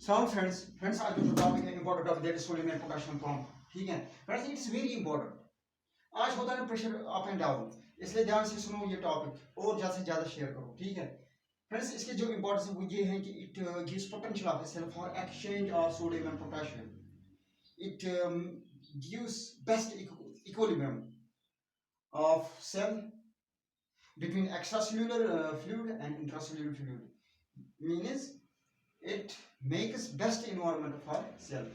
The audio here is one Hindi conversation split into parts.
सलाम फ्रेंड्स आज जो टॉपिक है important topic that is sodium and potassium pump. ठीक है फ्रेंड्स, इट्स वेरी इंपॉर्टेंट। आज होता है ना प्रेशर अप एंड डाउन, इसलिए ध्यान से सुनो ये टॉपिक और ज्यादा से ज्यादा शेयर करो। ठीक है फ्रेंड्स, इसके जो इंपॉर्टेंस है वो ये है कि it gives potential of cell for exchange of sodium and potassium. It gives best equilibrium of cell between extracellular fluid and intracellular fluid, means it makes best environment for cell.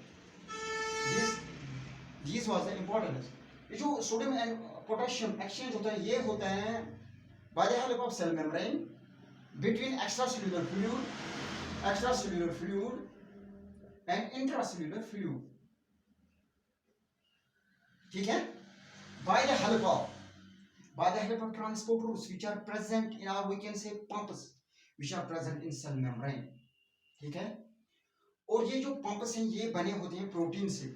This was the importance. ये जो सोडियम एंड पोटेशियम एक्सचेंज होता है ये होता है by the help of cell membrane between extracellular fluid and intracellular fluid. ठीक है, by the help of transport routes which are present in, or we can say pumps which are present in cell membrane. ठीक है, और ये जो पंप्स हैं ये बने होते हैं प्रोटीन से।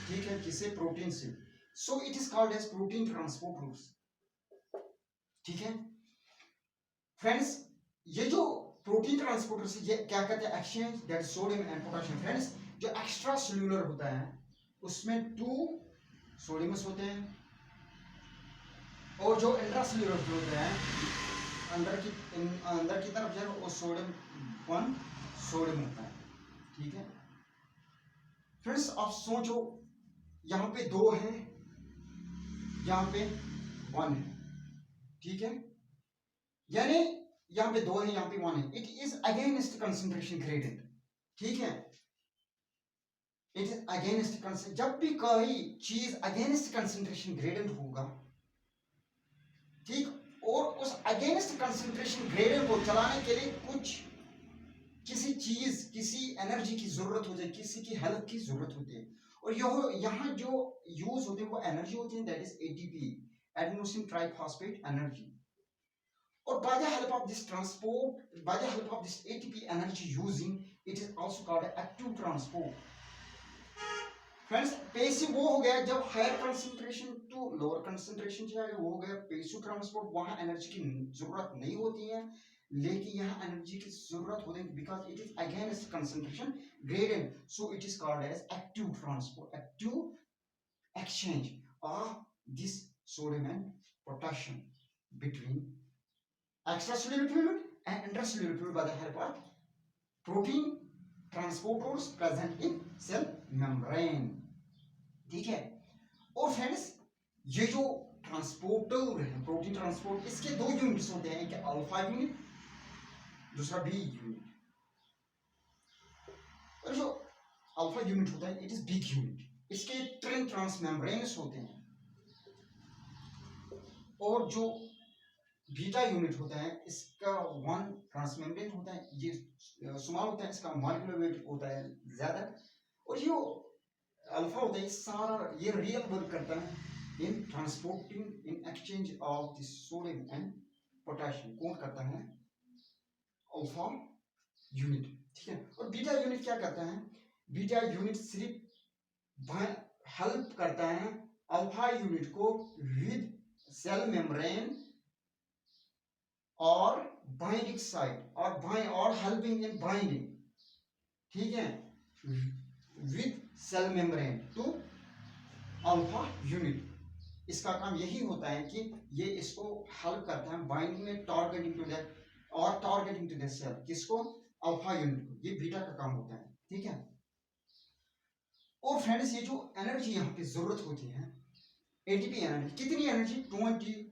ठीक है, किससे? प्रोटीन से। So it is called as protein transport routes. ठीक है फ्रेंड्स, ये जो प्रोटीन ट्रांसपोर्टर से ये क्या करते हैं? Exchange that sodium and potassium. Friends, जो एक्स्ट्रा सेल्यूलर होता है उसमें 2 सोडियम्स होते हैं और जो इंट्रासेल्यूलर होते हैं अंदर की तरफ जो वो सोडियम 1 सोडियम होता है। ठीक है फ्रेंड्स, आप सोचो यहां पे 2 है, यहां पे 1 है। ठीक है, यानी यहां पे 2 है, यहां पे 1 है। It is against concentration gradient. ठीक है, इट इज अगेंस्ट। जब भी कोई चीज अगेंस्ट कंसंट्रेशन ग्रेडियंट होगा, ठीक, और उस अगेंस्ट कंसंट्रेशन ग्रेडियंट को चलाने के लिए कुछ किसी चीज किसी एनर्जी की जरूरत होती है, किसी की हेल्प की जरूरत होती है, और यहाँ जो यूज होते हैं वो एनर्जी होती है that is ATP, adenosine triphosphate energy. और by the help of this transport, by the help of this ATP energy using, it is also called active transport. Friends, passive वो हो गया जब higher concentration to lower concentration जाएगा, वो हो गया पैसिव ट्रांसपोर्ट। वहां एनर्जी की जरूरत नहीं होती है, लेकिन यहाँ एनर्जी की जरूरत होती है because it is against concentration gradient. So it is called as active transport, active exchange of this sodium and potassium between extracellular fluid and intracellular fluid by the help of protein transporters present in cell membrane. ठीक है, और फ्रेंड्स ये जो ट्रांसपोर्टर है प्रोटीन ट्रांसपोर्ट, इसके 2 यूनिट्स होते हैं, एक अल्फा यूनिट, दूसरा बी यूनिट। और जो अल्फा यूनिट होता है इट इज बिग यूनिट, इसके ट्रिन ट्रांसमेम्ब्रेन्स होते हैं, और जो बीटा यूनिट होता है इसका 1 ट्रांसमेम्ब्रेन होता है, ये स्मॉल होता है, इसका मॉलिक्यूलर वेट होता है ज्यादा, और जो अल्फा होता है सारा ये रियल वर्क करता है इन transporting in exchange of the sodium and potassium. कौन करता है? Alpha unit. ठीक है, और बीटा यूनिट क्या करता है? बीटा यूनिट सिर्फ हेल्प करता है अल्फा यूनिट को विद सेल मेम्ब्रेन और बाइंडिंग साइट और हेल्पिंग इन बाइंडिंग। ठीक है, with cell membrane to alpha unit. इसका काम यही होता है कि ये इसको हेल्प करता है बाइंडिंग में, टारगेटिंग टू दैट और टारगेटिंग टू दैट सेल। किसको? अल्फा यूनिट को। ये बीटा का काम होता है। ठीक है, और फ्रेंड्स ये जो एनर्जी यहाँ पे जरूरत होती है एटीपी एनर्जी, कितनी एनर्जी?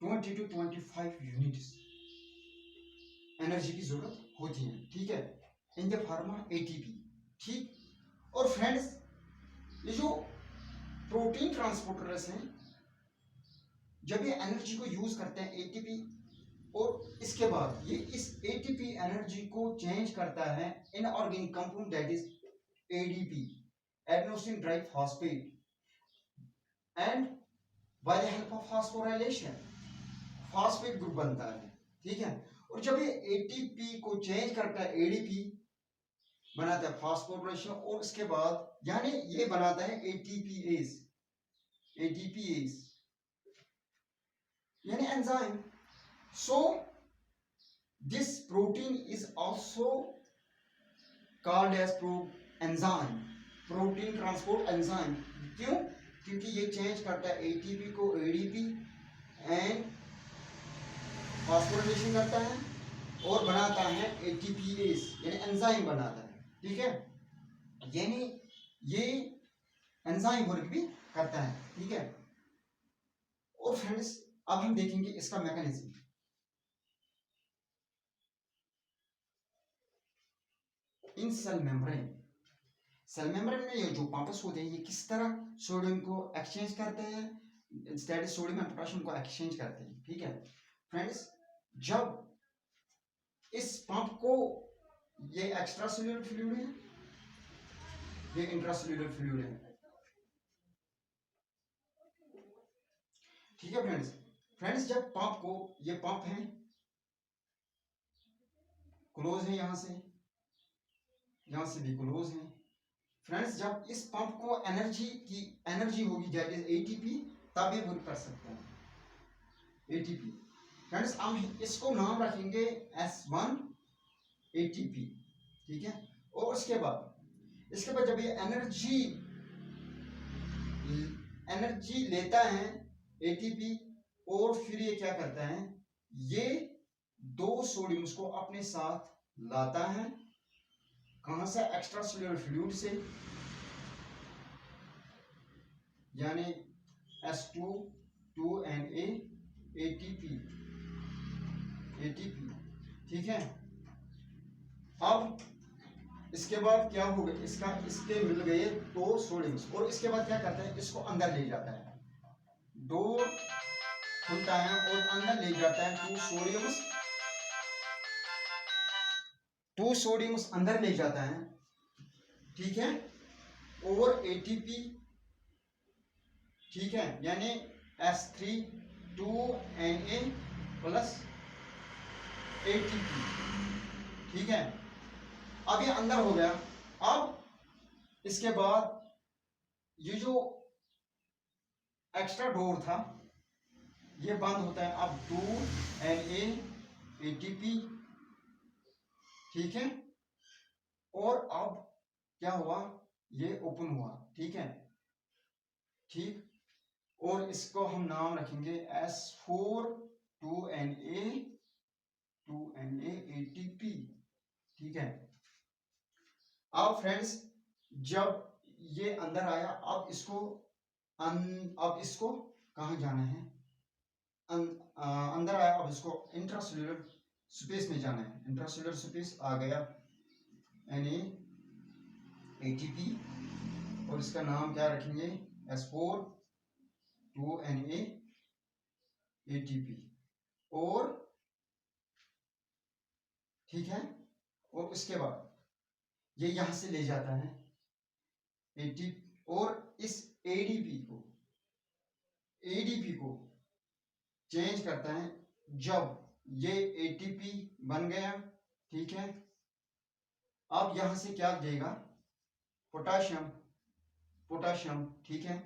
20 to 25 यूनिट्स एनर्जी की जरूरत होती है। ठीक है, इन द फार्मा एटीपी। ठीक, और फ्रेंड्स ये जो प्रोटीन ट्रांसपोर्टर्स हैं जब ये एनर्जी को यूज करते हैं एटीपी, और इसके बाद ये इस एटीपी एनर्जी को चेंज करता है in organic compound that is ADP, adenosine diphosphate, and bye the help of phosphorylation phosphate group बनता है। ठीक है, और जब ये एटीपी को चेंज करता है एडीपी बनाता है फॉस्फोराइलेशन, और उसके बाद यानी ये बनाता है एटीपीएस यानी enzyme. So this protein is also called as enzyme, protein transport enzyme. क्यों? क्योंकि ये चेंज करता है एटीपी को एडीपी एंड फॉस्फोराइलेशन करता है और बनाता है एटीपीएस यानी एंजाइम बनाता है। ठीक है, यानी ये एंजाइम वर्क भी करता है। ठीक है, और फ्रेंड्स अब हम देखेंगे इसका मैकेनिज्म। इन सेल मेम्ब्रेन, सेल मेम्ब्रेन में ये जो पंप्स होते हैं ये किस तरह सोडियम को एक्सचेंज करते हैं, that is sodium and potassium को एक्सचेंज करते हैं। ठीक है फ्रेंड्स, जब इस पंप को, ये एक्स्ट्रा सेल्यूलर फ्लूइड है, ये इंट्रासेल्यूलर फ्लूइड है। ठीक है फ्रेंड्स, जब पंप को, ये पंप है क्लोज है, यहां से भी क्लोज है। फ्रेंड्स, जब इस पंप को एनर्जी होगी दैट इज एटीपी, तब ये वर्क कर सकते हैं एटीपी। फ्रेंड्स, हम इसको नाम रखेंगे S1 एटीपी। ठीक है, और इसके बाद जब ये एनर्जी लेता है एटीपी, और फिर ये क्या करता है, ये दो सोडियम्स को अपने साथ लाता है। कहां से? एक्स्ट्रा सेल्यूलर फ्लूइड से, यानी S2 2Na ATP। ठीक है, अब इसके बाद क्या होगा, इसके मिल गए दो सोडियम्स, और इसके बाद क्या करता है, इसको अंदर ले जाता है, डोर खुलता है और अंदर ले जाता है टू सोडियम्स अंदर ले जाता है। ठीक है, और एटीपी। ठीक है, यानी S3 2Na प्लस ATP। ठीक है, अब ये अंदर हो गया। अब इसके बाद ये जो एक्स्ट्रा डोर था ये बंद होता है, अब 2Na ATP। ठीक है, और अब क्या हुआ, ये ओपन हुआ। ठीक है, ठीक, और इसको हम नाम रखेंगे S4 2Na ATP। ठीक है, अब फ्रेंड्स, जब ये अंदर आया, अब इसको कहां जाना है, अंदर आया, अब इसको इंट्रासेल्यूलर स्पेस में जाना है। इंट्रासेल्यूलर स्पेस आ गया यानी एटीपी, और इसका नाम क्या रखेंगे, S4 2Na ATP। और ठीक है, और इसके बाद ये यहां से ले जाता है एटीपी, और इस एडीपी को चेंज करता है जब ये एटीपी बन गया। ठीक है, अब यहां से क्या देगा, पोटाशियम। ठीक है,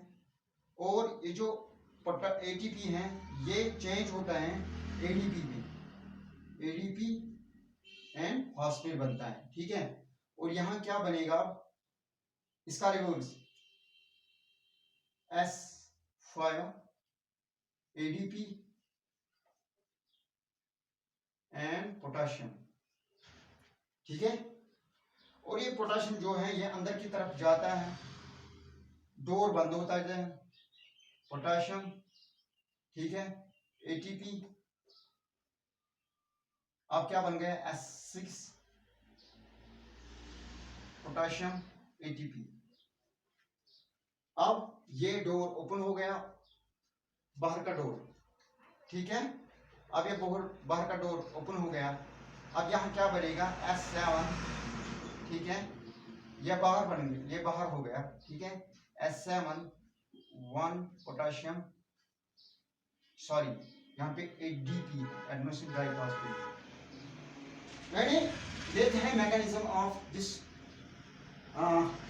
और ये जो एटीपी है ये चेंज होता है एडीपी में, एडीपी एंड फॉस्फेट बनता है। ठीक है, और यहां क्या बनेगा, इसका reverse S5 ADP and potassium. ठीक है, और ये पोटाशियम जो है ये अंदर की तरफ जाता है, डोर बंद होता है पोटाशियम। ठीक है, ATP अब क्या बन गया, S6 पोटाशियम ATP। अब ये डोर ओपन हो गया, बाहर का डोर। ठीक है, अब ये बाहर का डोर ओपन हो गया। अब यहाँ क्या बनेगा, S7। ठीक है, ये बाहर हो गया। ठीक है, S7 1 पोटाशियम, सॉरी यहाँ पे ADP एडेनोसिन डाइफॉस्फेट। यानी देखते हैं mechanism of this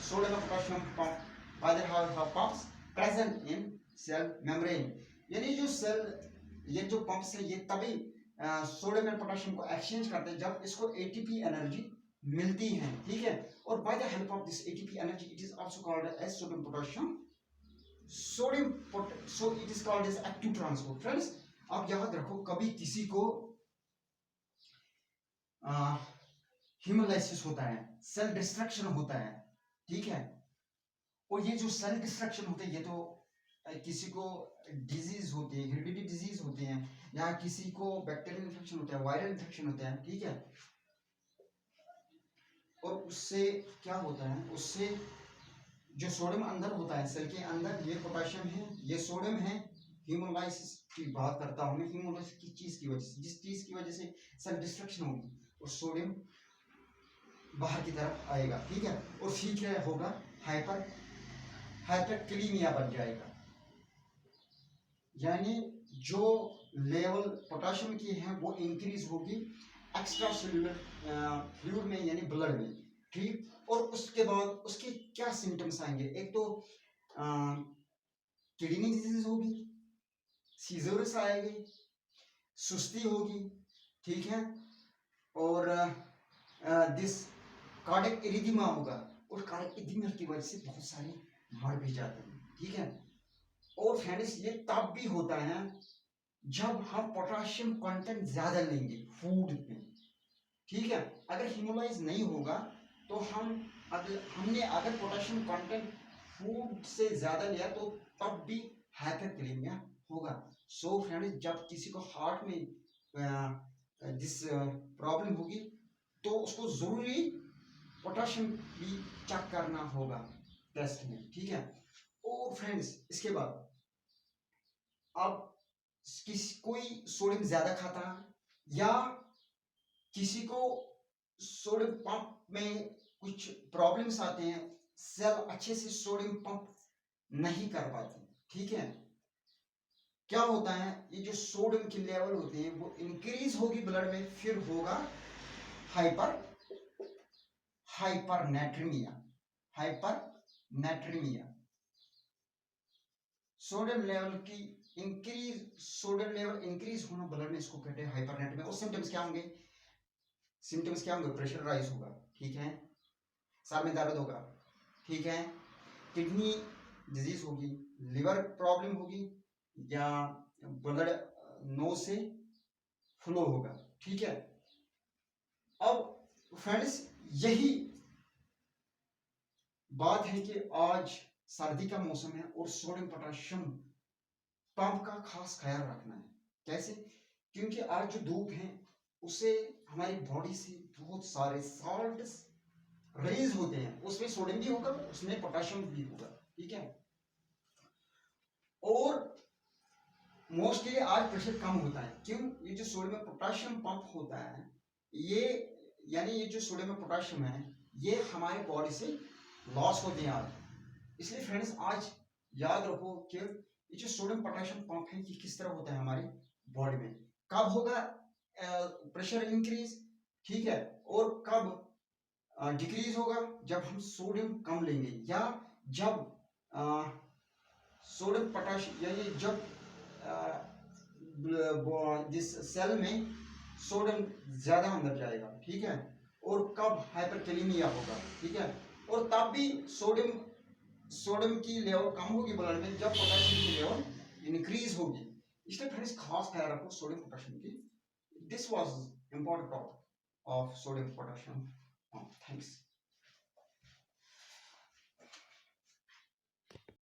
sodium potassium pump by the help of pumps present in cell membrane। यानी जो ये जो पंप्स है ये तभी सोडियम एंड पोटेशियम को एक्सचेंज करते हैं जब इसको एटीपी एनर्जी मिलती है, ठीक है। और by the help of this ATP energy it is also called as sodium potassium so it is called as active transport. Friends आप याद रखो, कभी किसी को हीमोलाइसिस होता है, सेल डिस्ट्रक्शन होता है, ठीक है। और ये जो सेल डिस्ट्रक्शन होते हैं ये तो किसी को डिजीज होती है, हेरिडिटी डिजीज होते हैं, या किसी को बैक्टीरियल इन्फेक्शन होता है, वायरल इन्फेक्शन होता है, ठीक है। और उससे क्या होता है, उससे जो सोडियम अंदर होता है सेल के अंदर, ये पोटेशियम है, ये सोडियम है। हीमोलाइसिस की बात करता हूं मैं, हीमोलाइसिस की चीज की वजह से, जिस चीज की वजह से सेल डिस्ट्रक्शन होगी और सोडियम बाहर की तरफ आएगा, ठीक है। और फिर क्या होगा, हाइपरकैलेमिया बन जाएगा, यानी जो लेवल पोटेशियम की है वो इंक्रीज होगी एक्स्ट्रा सेलुलर फ्लूइड में यानी ब्लड में, ठीक। और उसके बाद उसके क्या सिम्टम्स आएंगे, एक तो किडनी डिजीज होगी, सीजर्स आएगी, सुस्ती होगी, ठीक है। और दिस कार्डियक इरिथमिया होगा, और कार्डियक इरिथमिया की वजह से बहुत सारे मर भी जाते हैं, ठीक है। और फ्रेंड्स ये तब भी होता है जब हम पोटेशियम कंटेंट ज्यादा लेंगे फूड में, ठीक है। अगर हीमोलाइज नहीं होगा तो हमने अगर पोटेशियम कंटेंट फूड से ज्यादा लिया तो तब भी हाइपरकैलेमिया होगा। सो फ्रेंड्स जब किसी को हार्ट में दिस प्रॉब्लम होगी तो उसको जरूरी पोटेशियम भी चेक करना होगा टेस्ट में, ठीक है। और फ्रेंड्स इसके बाद अब कोई सोडियम ज्यादा खाता है या किसी को सोडियम पंप में कुछ प्रॉब्लम्स आते हैं, सेल अच्छे से सोडियम पंप नहीं कर पाते, ठीक है। क्या होता है, ये जो सोडियम की लेवल होते हैं वो इंक्रीज होगी ब्लड में, फिर होगा हाइपरनेट्रीमिया। सोडियम लेवल इंक्रीज होना ब्लड में, इसको कहते हैं हाइपरनेट्रीमिया। और सिम्टम्स क्या होंगे, प्रेशर राइज होगा, ठीक है, सर में दर्द होगा, ठीक है, किडनी डिजीज होगी, लिवर प्रॉब्लम होगी, या ब्लड नोज से फ्लो होगा, ठीक है। अब फ्रेंड्स यही बात है कि आज सर्दी का मौसम है और सोडियम पोटेशियम पंप का खास ख्याल रखना है। कैसे, क्योंकि आज जो धूप है उससे हमारी बॉडी से बहुत सारे साल्ट्स रिलीज होते हैं, उसमें सोडियम भी होगा, उसमें पोटेशियम भी होगा, ठीक है। और मोस्टली आज प्रेशर कम होता है, क्यों, ये जो सोडियम पोटेशियम पंप होता है, ये यानी ये जो सोडियम पोटेशियम है ये हमारे बॉडी से लॉस होते हैं आज। इसलिए फ्रेंड्स आज याद रखो कि ये जो सोडियम पोटेशियम पंप है ये किस तरह होता है हमारी बॉडी में, कब होगा प्रेशर इंक्रीज, ठीक है, और कब डिक्रीज होगा, जब हम सोडियम कम लेंगे, या जब सोडियम पोटेशियम यानी जब जिस सेल में सोडियम ज्यादा अंदर जाएगा, ठीक है। और कब हाइपरकैलेमिया होगा, ठीक है। और तब भी सोडियम की लेवल कम होगी ब्लड में जब पोटेशियम की लेवल इंक्रीज होगी। इसलिए फ्रेंड्स खास ख्याल रखो सोडियम पोटेशियम की। This was important topic of sodium potassium. Thanks.